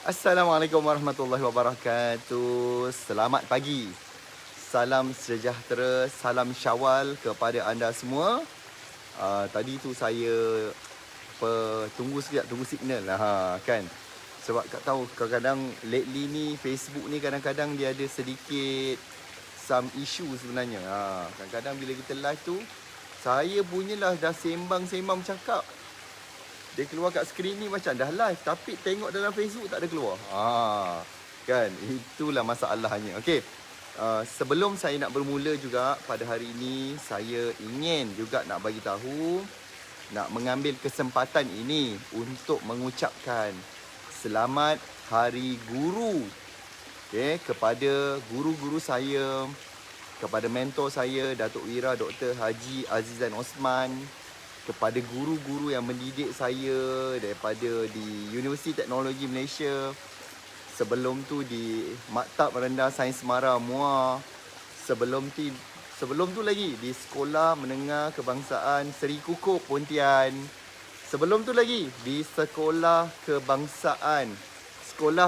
Assalamualaikum warahmatullahi wabarakatuh. Selamat pagi. Salam sejahtera, salam Syawal kepada anda semua. Tadi tu saya tunggu sekejap, tunggu signal lah kan. Sebab tak tahu kadang-kadang lately ni Facebook ni kadang-kadang dia ada sedikit some issue sebenarnya. Kadang-kadang bila kita live tu saya punyalah dah sembang-sembang cakap, dia keluar kat skrin ni macam dah live tapi tengok dalam Facebook tak ada keluar. Kan itulah masalahnya. Okey. Sebelum saya nak bermula juga pada hari ini, saya ingin juga nak bagi tahu, nak mengambil kesempatan ini untuk mengucapkan selamat Hari Guru. Okey, kepada guru-guru saya, kepada mentor saya Datuk Wira Dr. Haji Azizan Osman, kepada guru-guru yang mendidik saya daripada di Universiti Teknologi Malaysia, sebelum tu di Maktab Rendah Sains Mara Muar, sebelum tu lagi di Sekolah Menengah Kebangsaan Seri Kukup Pontian, sebelum tu lagi di Sekolah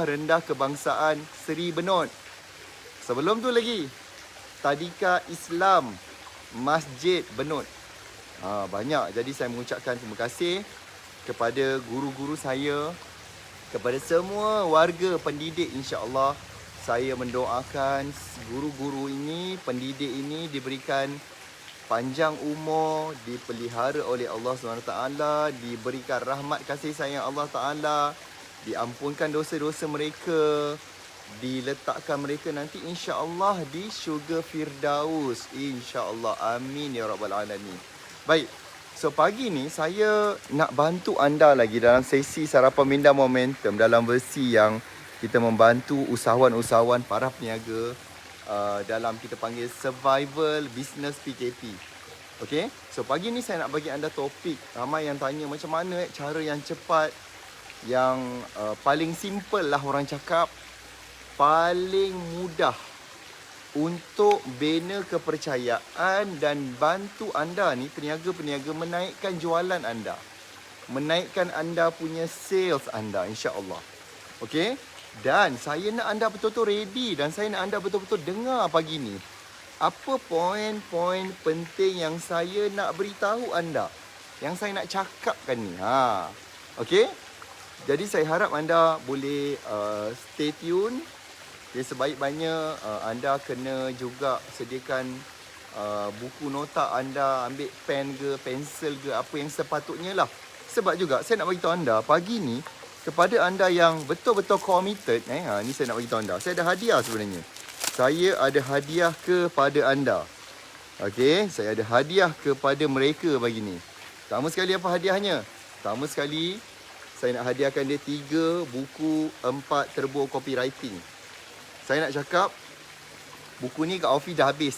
Rendah Kebangsaan Seri Benut, sebelum tu lagi Tadika Islam Masjid Benut. Banyak. Jadi saya mengucapkan terima kasih kepada guru-guru saya, kepada semua warga pendidik. InsyaAllah saya mendoakan guru-guru ini, pendidik ini diberikan panjang umur, dipelihara oleh Allah SWT, diberikan rahmat kasih sayang Allah Ta'ala, diampunkan dosa-dosa mereka, diletakkan mereka nanti insya-Allah di syurga Firdaus, insya-Allah. Amin ya rabbal alamin. Baik. So pagi ni saya nak bantu anda lagi dalam sesi sarapan minda momentum dalam versi yang kita membantu usahawan-usahawan para peniaga dalam kita panggil survival business PKP. Okey. So pagi ni saya nak bagi anda topik. Ramai yang tanya macam mana cara yang cepat, yang paling simple lah orang cakap, paling mudah untuk bina kepercayaan dan bantu anda ni peniaga-peniaga menaikkan jualan anda, menaikkan anda punya sales anda, insya-Allah. Okey? Dan saya nak anda betul-betul ready dan saya nak anda betul-betul dengar pagi ni. Apa poin-poin penting yang saya nak beritahu anda, yang saya nak cakapkan ni. Okey? Jadi saya harap anda boleh stay tune. Okay, sebaik-baiknya anda kena juga sediakan buku nota anda, ambil pen ke, pensel ke, apa yang sepatutnya lah. Sebab juga saya nak beritahu anda pagi ni, kepada anda yang betul-betul committed, ni saya nak beritahu anda, saya ada hadiah sebenarnya. Saya ada hadiah kepada anda. Okey, saya ada hadiah kepada mereka pagi ni. Pertama sekali apa hadiahnya? Pertama sekali saya nak hadiahkan dia 3 buku 4 turbo copywriting. Saya nak cakap, buku ni kat Office dah habis.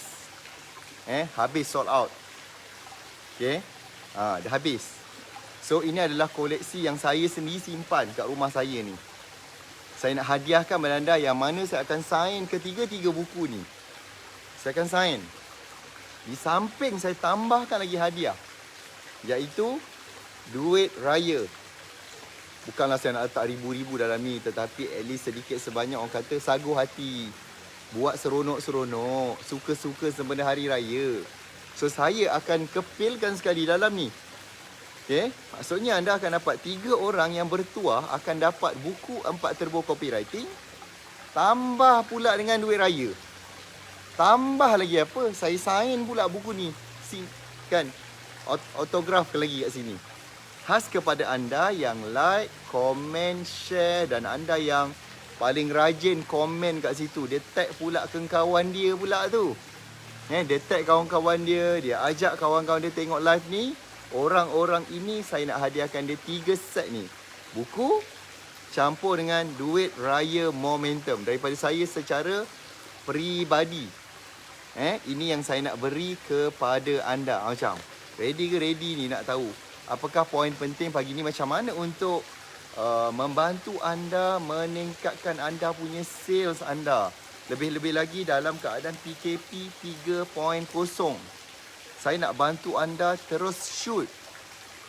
Habis, sold out. Okay. Dah habis. So, ini adalah koleksi yang saya sendiri simpan kat rumah saya ni. Saya nak hadiahkan kepada anda yang mana saya akan sign ketiga-tiga buku ni. Saya akan sign. Di samping saya tambahkan lagi hadiah, iaitu duit raya. Bukanlah saya nak letak ribu-ribu dalam ni, tetapi at least sedikit sebanyak orang kata sagu hati. Buat seronok-seronok, suka-suka sempena hari raya. So saya akan kepilkan sekali dalam ni. Okay? Maksudnya anda akan dapat 3 orang yang bertuah akan dapat buku 4 turbo copywriting. Tambah pula dengan duit raya. Tambah lagi apa? Saya sign pula buku ni. Kan? Autograf lagi kat sini. Khas kepada anda yang like, komen, share dan anda yang paling rajin komen kat situ. Dia tag pula ke kawan dia pula tu. Dia tag kawan-kawan dia, dia ajak kawan-kawan dia tengok live ni. Orang-orang ini saya nak hadiahkan dia 3 set ni. Buku campur dengan duit raya momentum daripada saya secara peribadi. Ini yang saya nak beri kepada anda. Macam ready ke ready ni nak tahu apakah poin penting pagi ni, macam mana untuk membantu anda meningkatkan anda punya sales anda. Lebih-lebih lagi dalam keadaan PKP 3.0. Saya nak bantu anda terus shoot.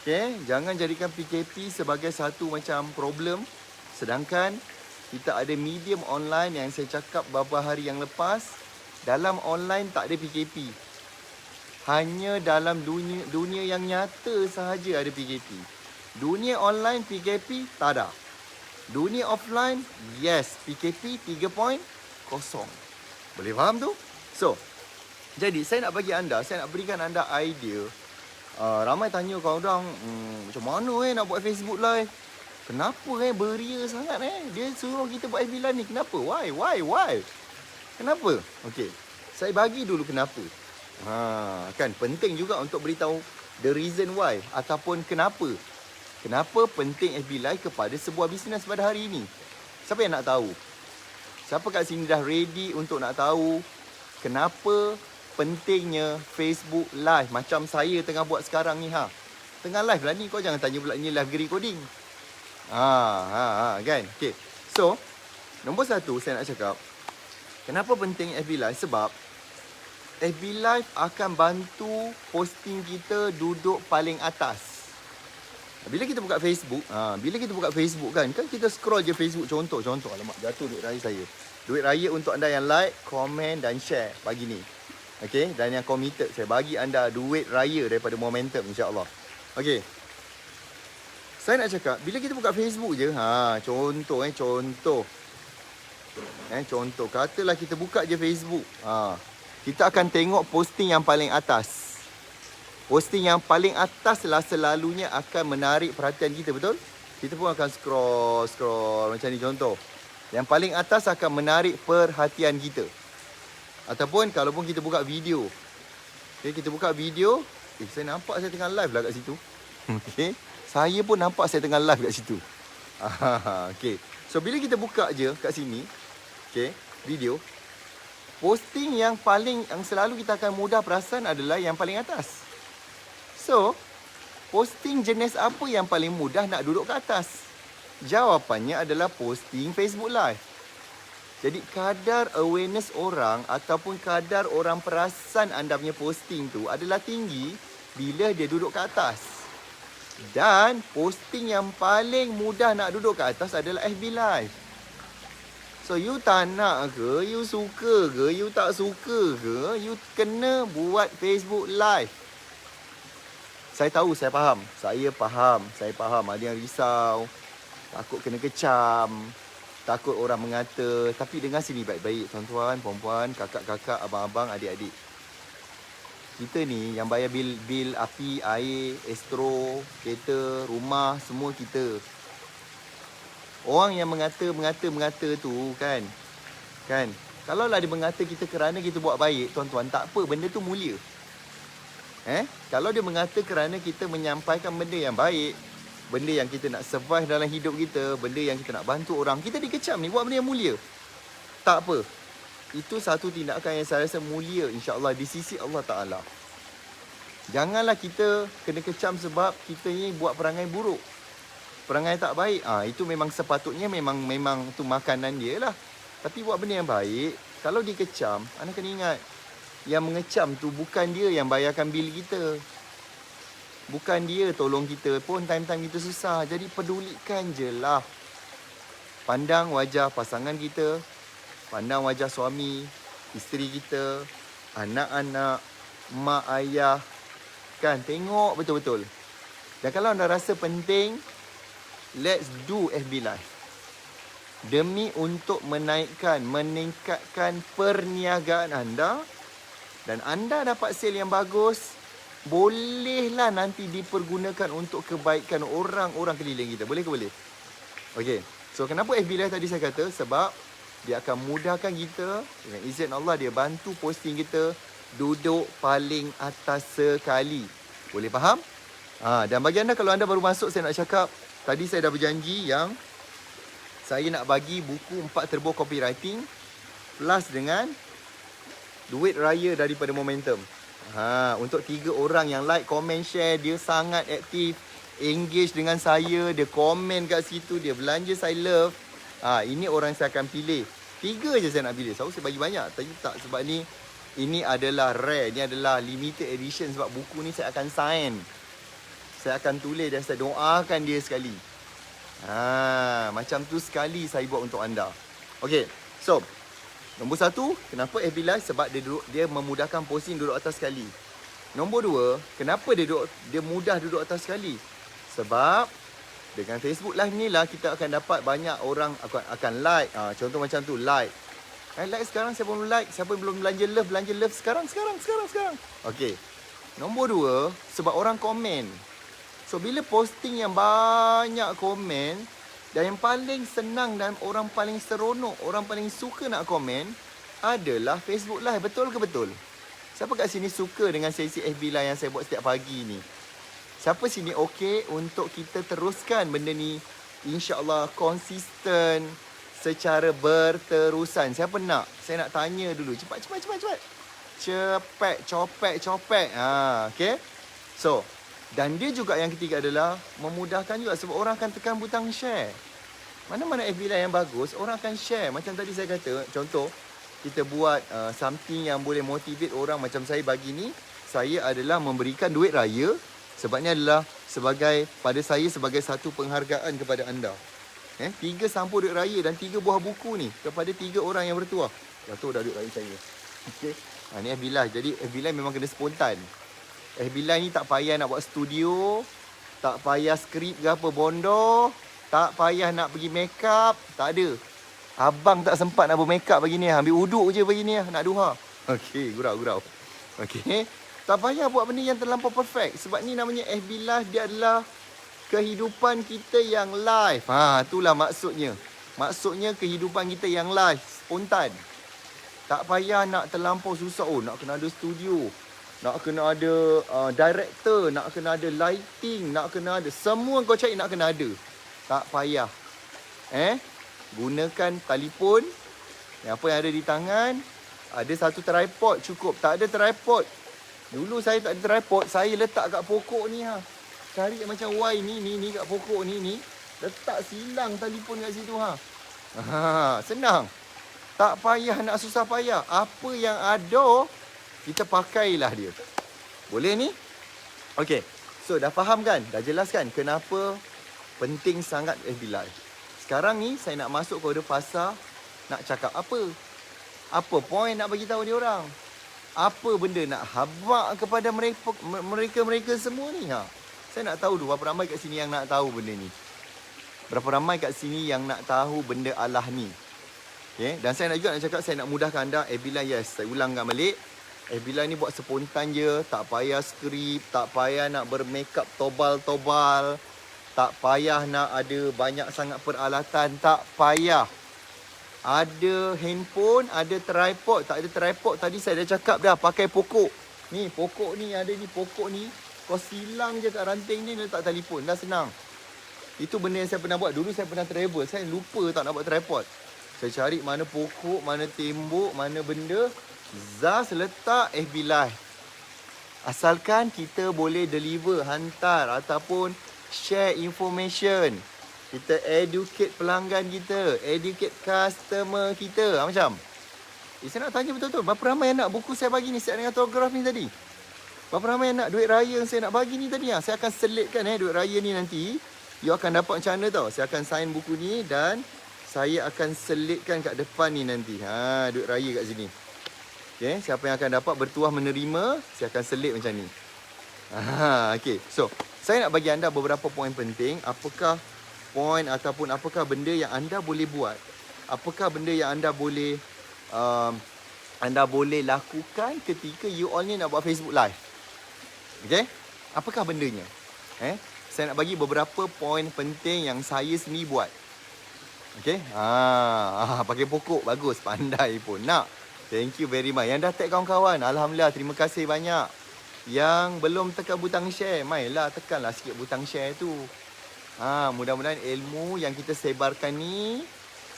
Okay? Jangan jadikan PKP sebagai satu macam problem. Sedangkan kita ada medium online yang saya cakap beberapa hari yang lepas. Dalam online tak ada PKP. Hanya dalam dunia yang nyata sahaja ada PKP. Dunia online PKP tak ada. Dunia offline, yes, PKP 3.0. Boleh faham tu? So, jadi saya nak bagi anda, saya nak berikan anda idea. Ramai tanya kau orang, macam mana nak buat Facebook Live? Kenapa beria sangat Dia suruh kita buat FB Live ni. Kenapa? Why? Kenapa? Okey. Saya bagi dulu kenapa. Kan penting juga untuk beritahu the reason why ataupun kenapa. Kenapa penting FB Live kepada sebuah bisnes pada hari ini? Siapa yang nak tahu? Siapa kat sini dah ready untuk nak tahu kenapa pentingnya Facebook Live macam saya tengah buat sekarang ni Tengah live lah ni, kau jangan tanya pula ni live recording. Kan? Okay. So, nombor satu saya nak cakap, kenapa penting FB Live? Sebab FB Live akan bantu posting kita duduk paling atas. Bila kita buka Facebook, kan kita scroll je Facebook, contoh, alamak jatuh duit raya saya. Duit raya untuk anda yang like, komen dan share pagi ni. Okay, dan yang committed, saya bagi anda duit raya daripada Momentum, insya-Allah. Okay. Saya nak cakap, bila kita buka Facebook je, contoh, katalah kita buka je Facebook. Kita akan tengok posting yang paling atas. Posting yang paling atas lah selalunya akan menarik perhatian kita, betul? Kita pun akan scroll macam ni contoh. Yang paling atas akan menarik perhatian kita. Ataupun kalau pun kita buka video. Okay, kita buka video, saya nampak saya tengah live lah kat situ. Okay. Saya pun nampak saya tengah live kat situ. Okay. So, bila kita buka je kat sini, okay, video, posting yang selalu kita akan mudah perasan adalah yang paling atas. So, posting jenis apa yang paling mudah nak duduk ke atas? Jawapannya adalah posting Facebook Live. Jadi, kadar awareness orang ataupun kadar orang perasan anda punya posting tu adalah tinggi bila dia duduk ke atas. Dan posting yang paling mudah nak duduk ke atas adalah FB Live. So, you tak nak ke, you suka ke, you tak suka ke, you kena buat Facebook Live. Saya tahu, saya faham. Saya faham. Ada yang risau, takut kena kecam, takut orang mengata. Tapi dengar sini baik-baik, tuan-tuan, puan-puan, kakak-kakak, abang-abang, adik-adik. Kita ni yang bayar bil api, air, estro, kereta, rumah, semua kita. Orang yang mengata tu kan. Kalaulah dia mengata kita kerana kita buat baik, tuan-tuan, tak apa, benda tu mulia. Kalau dia mengata kerana kita menyampaikan benda yang baik, benda yang kita nak survive dalam hidup kita, benda yang kita nak bantu orang, kita dikecam ni, buat benda yang mulia. Tak apa. Itu satu tindakan yang saya rasa mulia, insya-Allah, di sisi Allah Ta'ala. Janganlah kita kena kecam sebab kita ni buat perangai buruk, perangai tak baik. Itu memang sepatutnya memang tu makanan dia lah. Tapi buat benda yang baik, kalau dikecam, anda kena ingat, yang mengecam tu bukan dia yang bayarkan bil kita. Bukan dia tolong kita pun time-time kita susah. Jadi pedulikan je lah. Pandang wajah pasangan kita, pandang wajah suami, isteri kita, anak-anak, mak ayah. Kan, tengok betul-betul. Dan kalau anda rasa penting, let's do FB Live. Demi untuk meningkatkan perniagaan anda. Dan anda dapat sale yang bagus, bolehlah nanti dipergunakan untuk kebaikan orang-orang keliling kita. Boleh ke boleh? Okey. So, kenapa FB Live tadi saya kata? Sebab dia akan mudahkan kita. Dengan izin Allah, dia bantu posting kita duduk paling atas sekali. Boleh faham? Dan bagi anda, kalau anda baru masuk, saya nak cakap, tadi saya dah berjanji yang saya nak bagi buku 4 Turbo Copywriting plus dengan duit raya daripada Momentum. Untuk 3 orang yang like, komen, share, dia sangat aktif, engage dengan saya, dia komen kat situ, dia belanja saya love. Ini orang saya akan pilih. 3 je saya nak pilih. Saya bagi banyak, tapi tak, sebab ni ini adalah rare, ini adalah limited edition. Sebab buku ni saya akan sign, saya akan tulis dan saya doakan dia sekali. Macam tu sekali saya buat untuk anda. Okey. So, nombor 1, kenapa FB Live? Sebab dia memudahkan posting duduk atas sekali. Nombor 2, kenapa dia mudah duduk atas sekali? Sebab dengan Facebook Live ni lah kita akan dapat banyak orang akan like. Contoh macam tu, like. Like sekarang, siapa belum like? Siapa belum belanja love sekarang. Okey. Nombor 2, sebab orang komen. So bila posting yang banyak komen, dan yang paling senang dan orang paling seronok, orang paling suka nak komen adalah Facebook Live. Betul ke betul? Siapa kat sini suka dengan sesi FB Live yang saya buat setiap pagi ni? Siapa sini okey untuk kita teruskan benda ni? InsyaAllah konsisten secara berterusan. Siapa nak? Saya nak tanya dulu. Cepat. Copek. Okay. So, dan dia juga yang ketiga adalah memudahkan juga sebab orang akan tekan butang share. Mana-mana FB Live yang bagus, orang akan share. Macam tadi saya kata, contoh, kita buat something yang boleh motivate orang macam saya bagi ni. Saya adalah memberikan duit raya. Sebabnya adalah pada saya sebagai satu penghargaan kepada anda. 3 sampul duit raya dan 3 buah buku ni kepada 3 orang yang bertuah. Jatuh dah duit raya saya. Okay. Ni FB Live. Jadi FB Live memang kena spontan. FB Live ni tak payah nak buat studio, tak payah skrip ke apa bondo, tak payah nak pergi make up, tak ada. Abang tak sempat nak bermakeup pagi ni. Ambil uduk je pagi ni nak duha. Okey, gurau. Okey. Tak payah buat benda yang terlampau perfect. Sebab ni namanya FB Live, dia adalah kehidupan kita yang live. Itulah maksudnya. Maksudnya kehidupan kita yang live, spontan. Tak payah nak terlampau susah. Nak kena ada studio. Nak kena ada director. Nak kena ada lighting. Nak kena ada. Semua kau cari nak kena ada. Tak payah. Gunakan telefon. Apa yang ada di tangan. Ada satu tripod cukup. Tak ada tripod. Dulu saya tak ada tripod. Saya letak kat pokok ni. Cari macam Y ni kat pokok ni. Letak silang telefon kat situ. Senang. Tak payah nak susah payah. Apa yang ada, kita pakailah dia. Boleh ni? Okey. So, dah faham kan? Dah jelas kan kenapa penting sangat FB Live. Sekarang ni, saya nak masuk kepada fasa nak cakap apa. Apa point nak bagi tahu dia orang? Apa benda nak habak kepada mereka semua ni? Saya nak tahu dulu berapa ramai kat sini yang nak tahu benda ni. Berapa ramai kat sini yang nak tahu benda Allah ni. Okay? Dan saya nak juga nak cakap, saya nak mudahkan anda. FB Live, yes. Saya ulangkan balik. FB Live ni buat spontan je. Tak payah skrip. Tak payah nak bermakeup tobal-tobal. Tak payah nak ada banyak sangat peralatan. Tak payah. Ada handphone, ada tripod. Tak ada tripod, tadi saya dah cakap dah. Pakai pokok. Ni, pokok ni ada ni. Pokok ni. Kau silang je kat ranting ni, letak telefon. Dah senang. Itu benda yang saya pernah buat. Dulu saya pernah travel. Saya lupa tak nak buat tripod. Saya cari mana pokok, mana tembok, mana benda. Zaz letak FB Live. Asalkan kita boleh deliver, hantar ataupun share information. Kita educate pelanggan kita, educate customer kita. Macam. Saya nak tanya betul-betul. Berapa ramai yang nak buku saya bagi ni siap dengan autograph ni tadi? Berapa ramai yang nak duit raya yang saya nak bagi ni tadi? Saya akan selitkan duit raya ni nanti. You akan dapat macam mana tau. Saya akan sign buku ni dan saya akan selitkan kat depan ni nanti. Duit raya kat sini. Okay, siapa yang akan dapat bertuah menerima, saya akan selit macam ni. Okay, so saya nak bagi anda beberapa poin penting. Apakah poin ataupun apakah benda yang anda boleh buat? Apakah benda yang anda boleh lakukan ketika you all ni nak buat Facebook Live? Okay, apakah bendanya? Saya nak bagi beberapa poin penting yang saya sendiri buat. Okay. Pakai pokok. Bagus. Pandai pun. Nak. Thank you very much. Yang dah tag kawan-kawan. Alhamdulillah. Terima kasih banyak. Yang belum tekan butang share. Mainlah. Tekanlah sikit butang share tu. Mudah-mudahan ilmu yang kita sebarkan ni.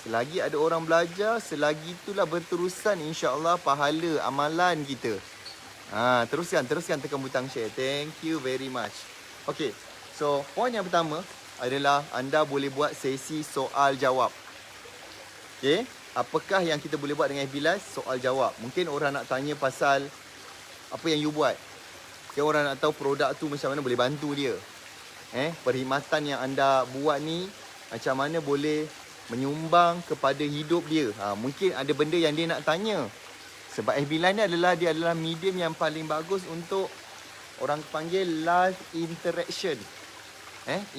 Selagi ada orang belajar. Selagi itulah berterusan. InsyaAllah pahala amalan kita. Teruskan tekan butang share. Thank you very much. Okay. So, poin yang pertama adalah anda boleh buat sesi soal jawab. Okay. Apakah yang kita boleh buat dengan FB Live? Soal jawab. Mungkin orang nak tanya pasal apa yang you buat. Okay, orang nak tahu produk tu macam mana boleh bantu dia. Perkhidmatan yang anda buat ni macam mana boleh menyumbang kepada hidup dia. Mungkin ada benda yang dia nak tanya. Sebab FB Live ni dia adalah medium yang paling bagus untuk orang panggil live interaction.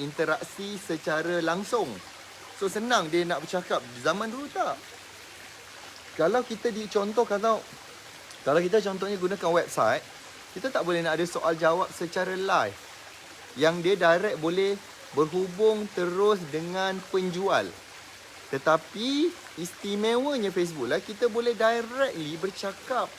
Interaksi secara langsung. So senang dia nak bercakap. Zaman dulu tak. Kalau kita kalau kita contohnya gunakan website, kita tak boleh nak ada soal jawab secara live. Yang dia direct boleh berhubung terus dengan penjual. Tetapi istimewanya Facebook lah, kita boleh directly bercakap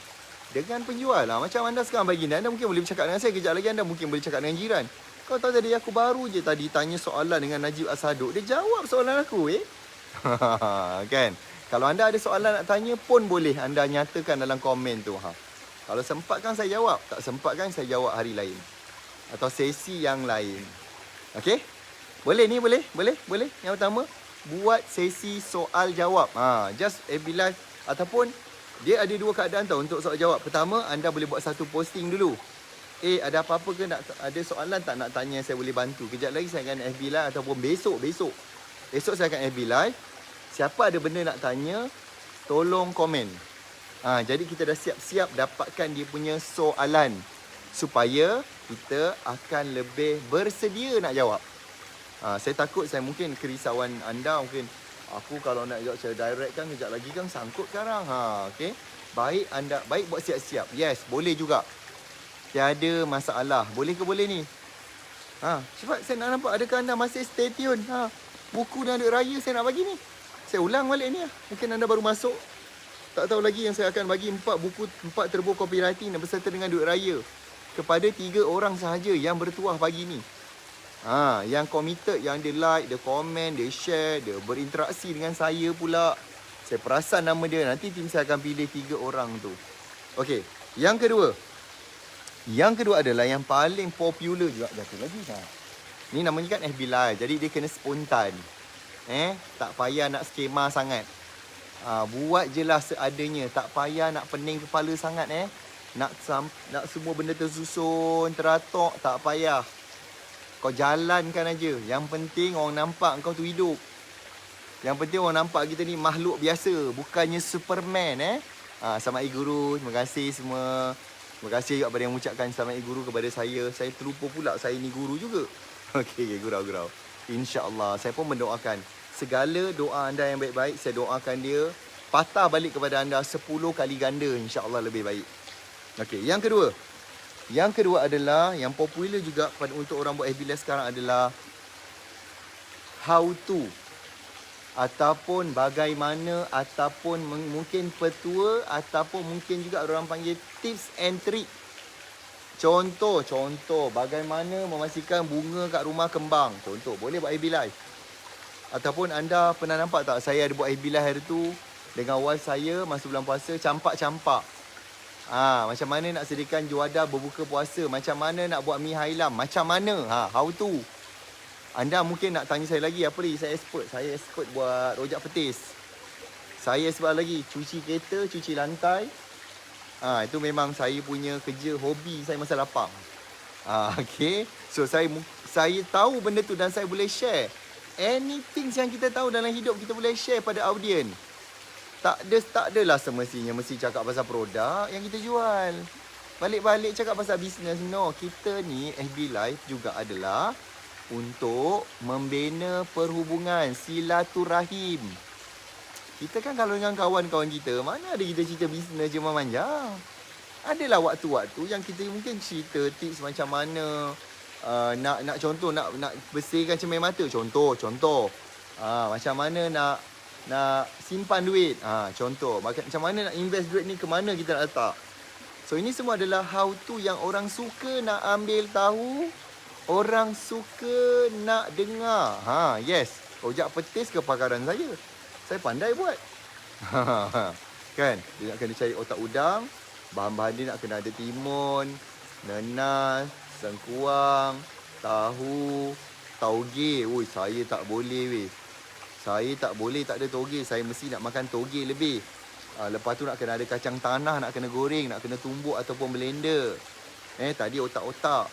dengan penjual. Macam anda sekarang bagi ni, anda mungkin boleh bercakap dengan saya. Kejap lagi anda mungkin boleh cakap dengan jiran. Kau tahu tadi aku baru je tadi tanya soalan dengan Najib Asaduk. Dia jawab soalan aku kan? Kalau anda ada soalan nak tanya pun boleh anda nyatakan dalam komen tu. Kalau sempat kan saya jawab. Tak sempat kan saya jawab hari lain. Atau sesi yang lain. Okey? Boleh ni? Boleh? Yang pertama, buat sesi soal jawab. Just FB Live. Ataupun dia ada dua keadaan tau untuk soal jawab. Pertama, anda boleh buat satu posting dulu. Ada apa-apa ke, ada soalan tak nak tanya, saya boleh bantu. Kejap lagi saya akan FB Live. Ataupun besok saya akan FB Live. Siapa ada benda nak tanya, tolong komen. Jadi kita dah siap-siap dapatkan dia punya soalan. Supaya kita akan lebih bersedia nak jawab. Saya takut mungkin kerisauan anda mungkin aku kalau nak jawab secara direct kan kejap lagi kan sangkut sekarang. Okey. Baik buat siap-siap. Yes, boleh juga. Tiada masalah. Boleh ke boleh ni? Cepat saya nak nampak adakah anda masih stay tune. Buku dan duit raya saya nak bagi ni. Saya ulang balik ni. Mungkin anda baru masuk. Tak tahu lagi yang saya akan bagi 4 buku, 4 turbo copywriting beserta dengan duit raya. Kepada 3 orang sahaja yang bertuah pagi ni. Yang committed, yang dia like, dia komen, dia share, dia berinteraksi dengan saya pula. Saya perasan nama dia. Nanti tim saya akan pilih 3 orang tu. Okey. Yang kedua adalah yang paling popular juga. Jatuh lagi. Ni namanya kan FB Live. Jadi dia kena spontan. Tak payah nak skema sangat. Buat je lah seadanya. Tak payah nak pening kepala sangat. Nak semua benda tersusun, teratok. Tak payah. Kau jalankan aja. Yang penting orang nampak kau tu hidup. Yang penting orang nampak kita ni makhluk biasa. Bukannya Superman. Selamat Hari Guru. Terima kasih semua. Terima kasih juga kepada yang mengucapkan selamat Hari Guru kepada saya. Saya terlupa pula saya ni guru juga. Okey, gurau-gurau. InsyaAllah. Saya pun mendoakan segala doa anda yang baik-baik. Saya doakan dia patah balik kepada anda 10 kali ganda. InsyaAllah lebih baik. Okey, yang kedua adalah yang popular juga untuk orang buat FB Live sekarang adalah how to. Ataupun bagaimana, ataupun mungkin petua, ataupun mungkin juga orang panggil tips and trick. Contoh, bagaimana memastikan bunga kat rumah kembang. Contoh, boleh buat FB Live. Ataupun anda pernah nampak tak, saya ada buat FB Live hari tu dengan wife saya masa bulan puasa, campak-campak. Macam mana nak sediakan juadah berbuka puasa, macam mana nak buat mi hailam, macam mana, how to. Anda mungkin nak tanya saya lagi, apa lagi? Saya expert buat rojak petis. Saya sebab lagi cuci kereta, cuci lantai. Itu memang saya punya kerja, hobi saya masa lapang. Okay. So saya tahu benda tu dan saya boleh share. Anything yang kita tahu dalam hidup kita boleh share pada audien. Tak adalah semestinya mesti cakap pasal produk yang kita jual. Balik-balik cakap pasal bisnes. No, kita ni FB Live juga adalah untuk membina perhubungan, silaturahim. Kita kan kalau dengan kawan-kawan kita, mana ada kita cerita bisnes je manja. Adalah waktu-waktu yang kita mungkin cerita tips macam mana nak contoh nak bersihkan cermin mata. Contoh. Macam mana nak simpan duit. Contoh. Macam mana nak invest duit ni, ke mana kita nak letak. So ini semua adalah how to yang orang suka nak ambil tahu. Orang suka nak dengar. Yes. Rojak petis kepakaran saya. Saya pandai buat. Kan? Dia nak kena cari otak udang. Bahan-bahan dia nak kena ada timun, nenas, sengkuang, tahu, tauge. Oi, saya tak boleh Saya tak boleh tak ada toge. Saya mesti nak makan toge lebih. Lepas tu nak kena ada kacang tanah, nak kena goreng, nak kena tumbuk ataupun blender. Tadi otak-otak.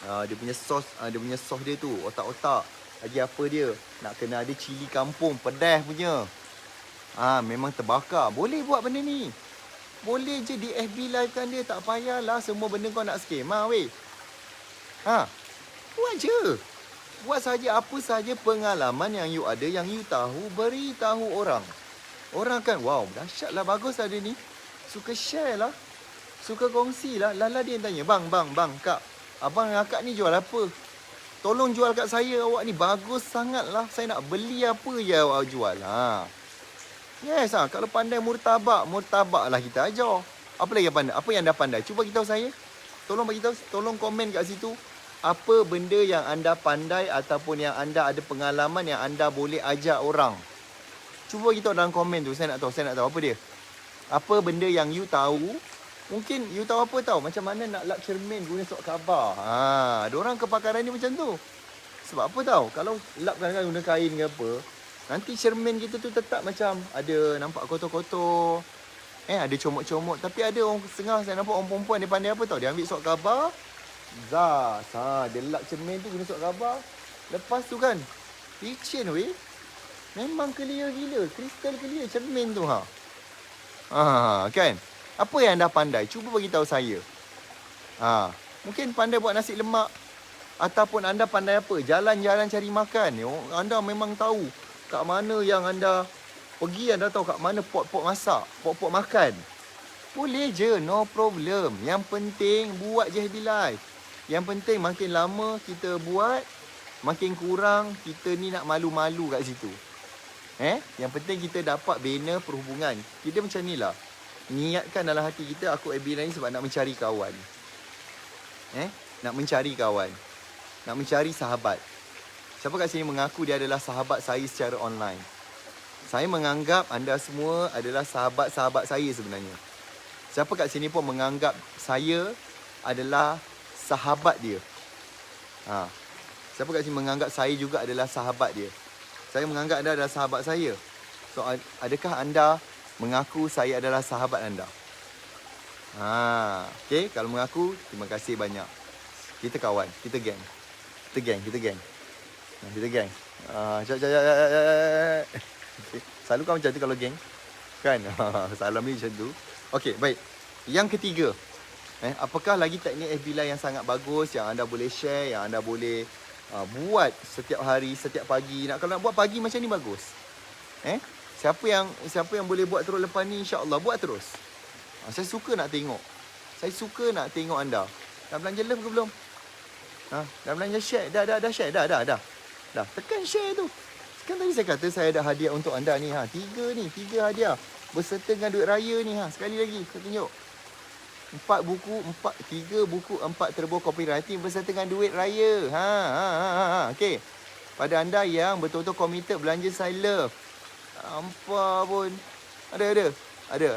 Dia punya sos dia tu, otak-otak. Lagi apa dia? Nak kena ada cili kampung, pedas punya. Memang terbakar. Boleh buat benda ni. Boleh je di FB live kan dia. Tak payahlah semua benda kau nak skema weh. Buat je. Buat saja apa saja pengalaman yang you ada, yang you tahu, beritahu orang. Orang kan, wow, dahsyatlah, bagus lah dia ni. Suka share lah. Suka kongsi lah. Lala dia yang tanya, bang, kak. Abang dan akak ni jual apa? Tolong jual kat saya awak ni. Bagus sangat lah. Saya nak beli apa je awak jual. Yes, kalau pandai murtabak lah kita ajar. Apa lagi yang pandai? Apa yang anda pandai? Cuba beritahu saya. Tolong beritahu, tolong komen kat situ. Apa benda yang anda pandai ataupun yang anda ada pengalaman yang anda boleh ajar orang. Cuba beritahu dalam komen tu. Saya nak tahu apa dia. Apa benda yang you tahu. Mungkin you tahu apa tahu. Macam mana nak lap cermin guna sok khabar. Ada orang kepakaran ni macam tu. Sebab apa tahu? Kalau lap kadang-kadang guna kain ke apa, nanti cermin kita tu tetap macam ada nampak kotor-kotor. Ada comot-comot. Tapi ada orang setengah saya nampak orang perempuan dia pandai apa tahu. Dia ambil sok khabar. Dia lap cermin tu guna sok khabar. Lepas tu kan, licin weh. Memang clear gila. Kristal clear cermin tu kan? Apa yang anda pandai? Cuba bagi tahu saya. Mungkin pandai buat nasi lemak. Ataupun anda pandai apa? Jalan-jalan cari makan. Anda memang tahu kat mana yang anda pergi, anda tahu kat mana pot-pot masak, pot-pot makan. Boleh je, no problem. Yang penting buat je happy life. Yang penting makin lama kita buat, makin kurang kita ni nak malu-malu kat situ. Yang penting kita dapat bina perhubungan. Kita macam ni lah. Niatkan dalam hati kita, aku FB ni sebab nak mencari kawan. Nak mencari kawan. Nak mencari sahabat. Siapa kat sini mengaku dia adalah sahabat saya secara online? Saya menganggap anda semua adalah sahabat-sahabat saya sebenarnya. Siapa kat sini pun menganggap saya adalah sahabat dia? Siapa kat sini menganggap saya juga adalah sahabat dia? Saya menganggap anda adalah sahabat saya. So, adakah anda mengaku saya adalah sahabat anda? Okay, kalau mengaku, terima kasih banyak. Kita kawan, kita geng. Kita geng. Okay. Selalu kan macam tu kalau geng. Kan? Salam ni macam tu. Okay, baik. Yang ketiga. Apakah lagi teknik FB Live yang sangat bagus, yang anda boleh share, yang anda boleh buat setiap hari, setiap pagi. Kalau nak buat pagi macam ni bagus. Siapa yang boleh buat terus lepas ni, insya-Allah buat terus. Saya suka nak tengok. Saya suka nak tengok anda. Dah belanja love ke belum? Dah belanja share? Dah share? Dah. Tekan share tu. Kan tadi saya kata saya ada hadiah untuk anda ni. Tiga hadiah. Berserta dengan duit raya ni. Sekali lagi, saya tunjuk. 3 buku 4 turbo copywriting berserta dengan duit raya. Okey. Pada anda yang betul-betul committed belanja saya love. Ampah pun. Ada.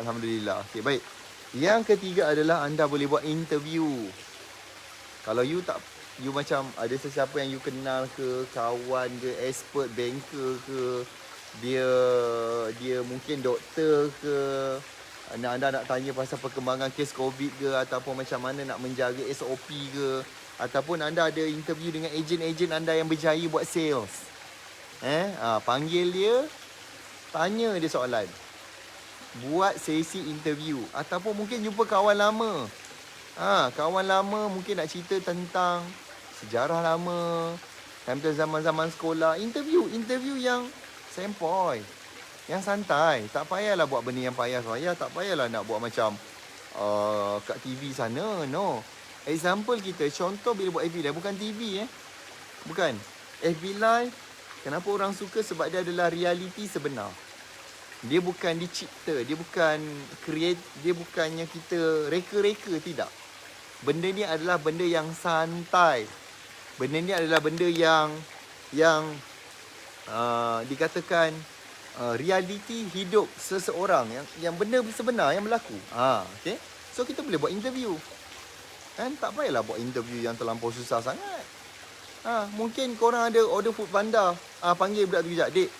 Alhamdulillah. Okey, baik. Yang ketiga adalah anda boleh buat interview. Kalau you macam ada sesiapa yang you kenal ke, kawan ke, expert banker ke, dia mungkin doktor ke, anda nak tanya pasal perkembangan kes COVID ke, ataupun macam mana nak menjaga SOP ke, ataupun anda ada interview dengan ejen-ejen anda yang berjaya buat sales. Panggil dia, tanya dia soalan. Buat sesi interview. Ataupun mungkin jumpa kawan lama. Kawan lama mungkin nak cerita tentang sejarah lama, zaman-zaman sekolah. Interview yang sempoi, yang santai. Tak payahlah buat benda yang payah-payah. Tak payahlah nak buat macam kat TV sana. No. Example kita, contoh bila buat FB Live, bukan TV bukan. FB Live, kenapa orang suka? Sebab dia adalah realiti sebenar. Dia bukan dicipta, dia bukan create, dia bukannya kita reka-reka, tidak. Benda ni adalah benda yang santai. Benda ni adalah benda yang dikatakan realiti hidup seseorang, yang benda sebenar yang berlaku. Okay? So kita boleh buat interview. Kan tak payahlah buat interview yang terlampau susah sangat. Mungkin korang ada order food panda. Panggil budak tu kejap, "Dek,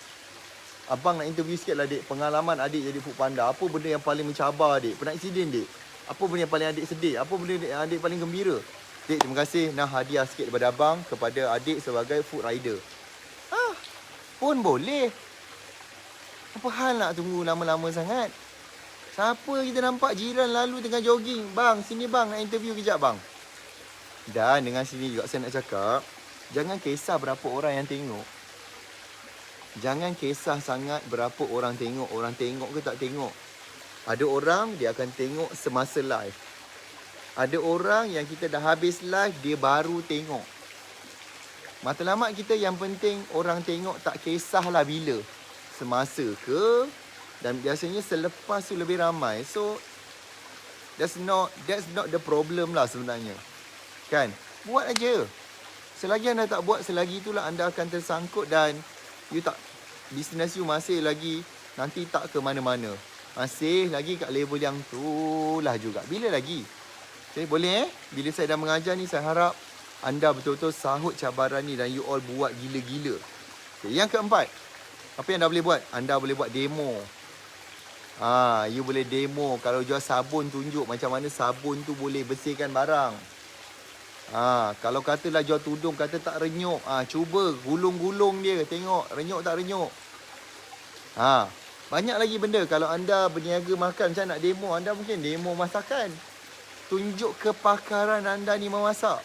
abang nak interview sikit lah, Dek. Pengalaman adik jadi food panda. Apa benda yang paling mencabar, Dek? Pernah insiden, Dek? Apa benda yang paling adik sedih? Apa benda yang adik paling gembira? Dek, terima kasih. Nah, hadiah sikit daripada abang kepada adik sebagai food rider." pun boleh. Apa hal nak tunggu lama-lama sangat? Siapa kita nampak jiran lalu tengah jogging, bang, sini bang, nak interview kejap bang. Dan dengan sini juga saya nak cakap, jangan kisah berapa orang yang tengok. Jangan kisah sangat berapa orang tengok. Orang tengok ke tak tengok. Ada orang dia akan tengok semasa live. Ada orang yang kita dah habis live, dia baru tengok. Matlamat kita yang penting orang tengok, tak kisahlah bila. Semasa ke, dan biasanya selepas tu lebih ramai. So that's not the problem lah sebenarnya. Kan? Buat aja. Selagi anda tak buat, selagi itulah anda akan tersangkut dan business you masih lagi nanti tak ke mana-mana. Masih lagi kat level yang tu lah juga. Bila lagi? Okay, boleh Bila saya dah mengajar ni, saya harap anda betul-betul sahut cabaran ni dan you all buat gila-gila. Okay, yang keempat, apa yang anda boleh buat? Anda boleh buat demo. You boleh demo. Kalau jual sabun, tunjuk macam mana sabun tu boleh bersihkan barang. Kalau katalah jual tudung, kata tak renyuk, cuba gulung-gulung dia, tengok renyuk tak renyuk. Banyak lagi benda. Kalau anda berniaga makan, macam nak demo, anda mungkin demo masakan. Tunjuk kepakaran anda ni memasak.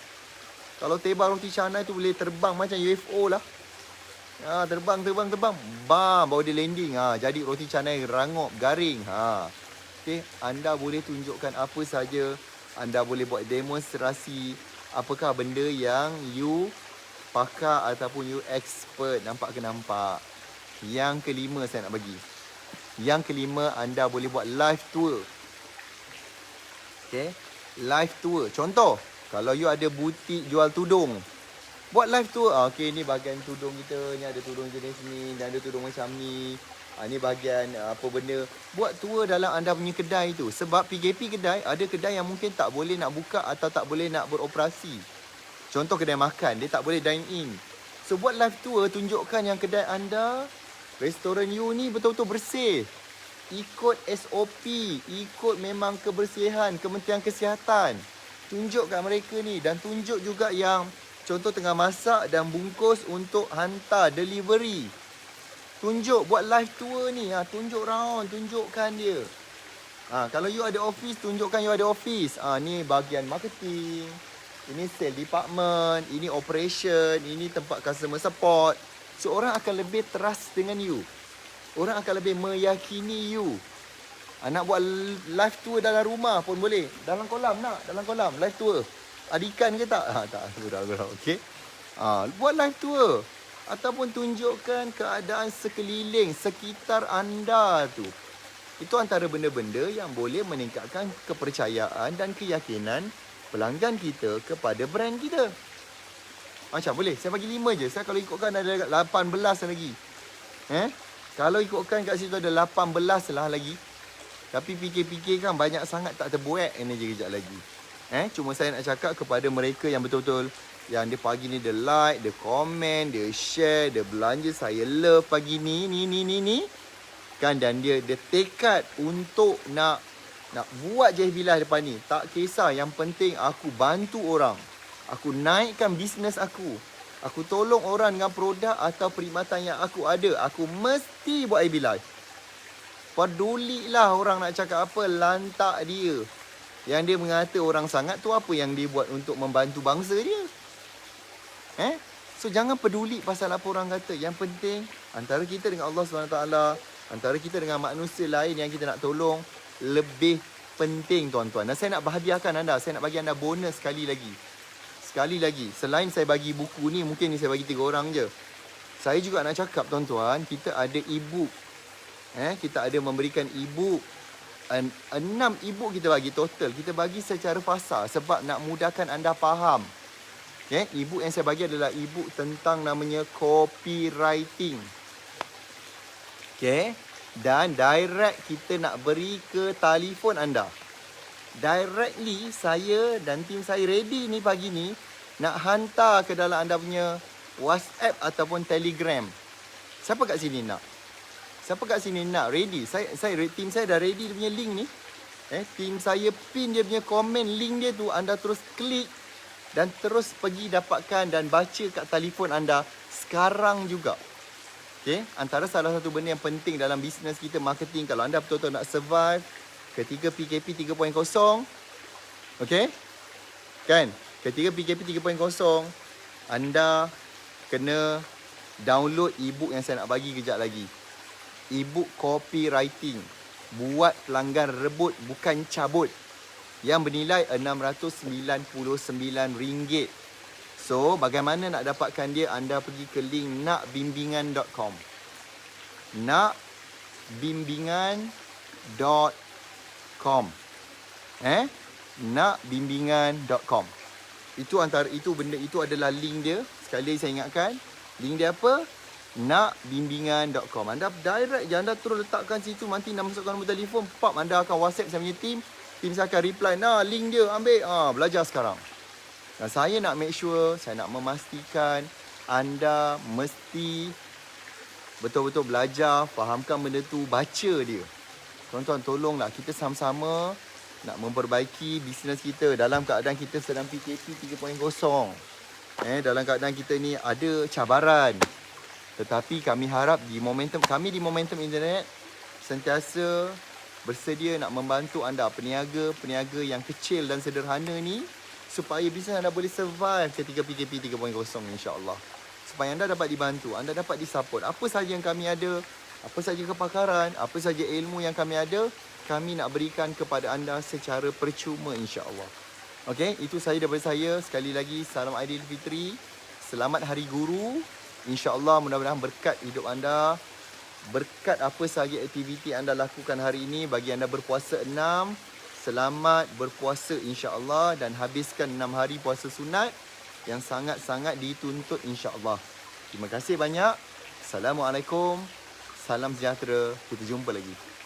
Kalau tebal roti canai tu boleh terbang macam UFO lah. Terbang. Bam, baru dia landing. Jadi roti canai rangup, garing. Okay, anda boleh tunjukkan apa saja. Anda boleh buat demonstrasi. Apakah benda yang you pakar ataupun you expert. Nampak ke nampak? Yang kelima saya nak bagi. Yang kelima, anda boleh buat live tour. Okay, live tour. Contoh, kalau you ada butik jual tudung, buat live tour. Okay, ni bahagian tudung kita. Ni ada tudung jenis ni. Dan ada tudung macam ni. Ni bahagian apa benda. Buat tour dalam anda punya kedai tu. Sebab PKP kedai, ada kedai yang mungkin tak boleh nak buka atau tak boleh nak beroperasi. Contoh kedai makan, dia tak boleh dine in. So buat live tour, tunjukkan yang kedai anda, restoran you ni betul-betul bersih. Ikut SOP, ikut memang kebersihan Kementerian Kesihatan. Tunjuk kat mereka ni. Dan tunjuk juga yang contoh tengah masak dan bungkus untuk hantar, delivery. Tunjuk, buat live tour ni. Tunjuk round, tunjukkan dia. Kalau you ada office, tunjukkan you ada office. Ni bahagian marketing. Ini sale department. Ini operation. Ini tempat customer support. So, orang akan lebih trust dengan you. Orang akan lebih meyakini you. Nak buat live tour dalam rumah pun boleh. Dalam kolam nak? Dalam kolam, live tour. Ada ikan ke tak? Tak, gurau-gurau. Okay. Buat live tour. Ataupun tunjukkan keadaan sekeliling, sekitar anda tu. Itu antara benda-benda yang boleh meningkatkan kepercayaan dan keyakinan pelanggan kita kepada brand kita. Macam boleh, saya bagi 5 je. Saya kalau ikutkan ada 18 lagi. Kalau ikutkan kat situ ada 18 lah lagi. Tapi fikir-fikir kan banyak sangat tak terbuat energi kejap lagi. Cuma saya nak cakap kepada mereka yang betul-betul yang dia pagi ni dia like, dia komen, dia share, dia belanja saya love pagi ni kan, dan dia tekad untuk nak buat Jahbilah depan ni. Tak kisah, yang penting aku bantu orang. Aku naikkan bisnes aku. Aku tolong orang dengan produk atau perkhidmatan yang aku ada. Aku mesti buat IB Live. Pedulilah orang nak cakap apa, lantak dia. Yang dia mengata orang sangat tu apa yang dia buat untuk membantu bangsa dia. So jangan peduli pasal apa orang kata. Yang penting antara kita dengan Allah SWT, antara kita dengan manusia lain yang kita nak tolong, lebih penting tuan-tuan. Dan saya nak berhadiahkan anda, saya nak bagi anda bonus sekali lagi. Selain saya bagi buku ni, mungkin ni saya bagi 3 orang je. Saya juga nak cakap tuan-tuan, kita ada e-book. Kita ada memberikan e-book. 6 e-book kita bagi total. Kita bagi secara fasal sebab nak mudahkan anda faham. E-book yang saya bagi adalah e-book tentang namanya copywriting. Dan direct kita nak beri ke telefon anda. Directly saya dan tim saya ready ni pagi ni nak hantar ke dalam anda punya WhatsApp ataupun Telegram. Siapa kat sini nak? Ready? Tim saya dah ready dia punya link ni. Tim saya pin dia punya komen link dia tu, anda terus klik dan terus pergi dapatkan dan baca kat telefon anda sekarang juga. Okay? Antara salah satu benda yang penting dalam bisnes kita, marketing, kalau anda betul-betul nak survive ketika PKP 3.0, okay? Kan? Ketika PKP 3.0, anda kena download e-book yang saya nak bagi kejap lagi. E-book copywriting. Buat pelanggan rebut bukan cabut. Yang bernilai RM699. So, bagaimana nak dapatkan dia? Anda pergi ke link nakbimbingan.com. nakbimbingan.com. nakbimbingan.com. Itu benda itu adalah link dia. Sekali lagi saya ingatkan, link dia apa? nakbimbingan.com. Anda direct je, anda terus letakkan situ, nanti nak masukkan nombor telefon, pop, anda akan WhatsApp saya punya team saya akan reply, nah link dia, ambil, belajar sekarang. Dan saya nak make sure, saya nak memastikan anda mesti betul-betul belajar, fahamkan benda tu, baca dia. Tuan-tuan, tolonglah kita sama-sama nak memperbaiki bisnes kita dalam keadaan kita sedang PKP 3.0. Dalam keadaan kita ni ada cabaran. Tetapi kami harap di Momentum Internet sentiasa bersedia nak membantu anda, peniaga yang kecil dan sederhana ni, supaya bisnes anda boleh survive ketika PKP 3.0 insya-Allah. Supaya anda dapat dibantu, anda dapat disupport. Apa saja yang kami ada, apa saja kepakaran, apa saja ilmu yang kami ada, kami nak berikan kepada anda secara percuma insya-Allah. Okey, itu saya daripada saya. Sekali lagi, salam Aidilfitri. Selamat Hari Guru. InsyaAllah mudah-mudahan berkat hidup anda. Berkat apa sahaja aktiviti anda lakukan hari ini. Bagi anda berpuasa 6, selamat berpuasa insyaAllah. Dan habiskan 6 hari puasa sunat yang sangat-sangat dituntut insyaAllah. Terima kasih banyak. Assalamualaikum. Salam sejahtera. Kita jumpa lagi.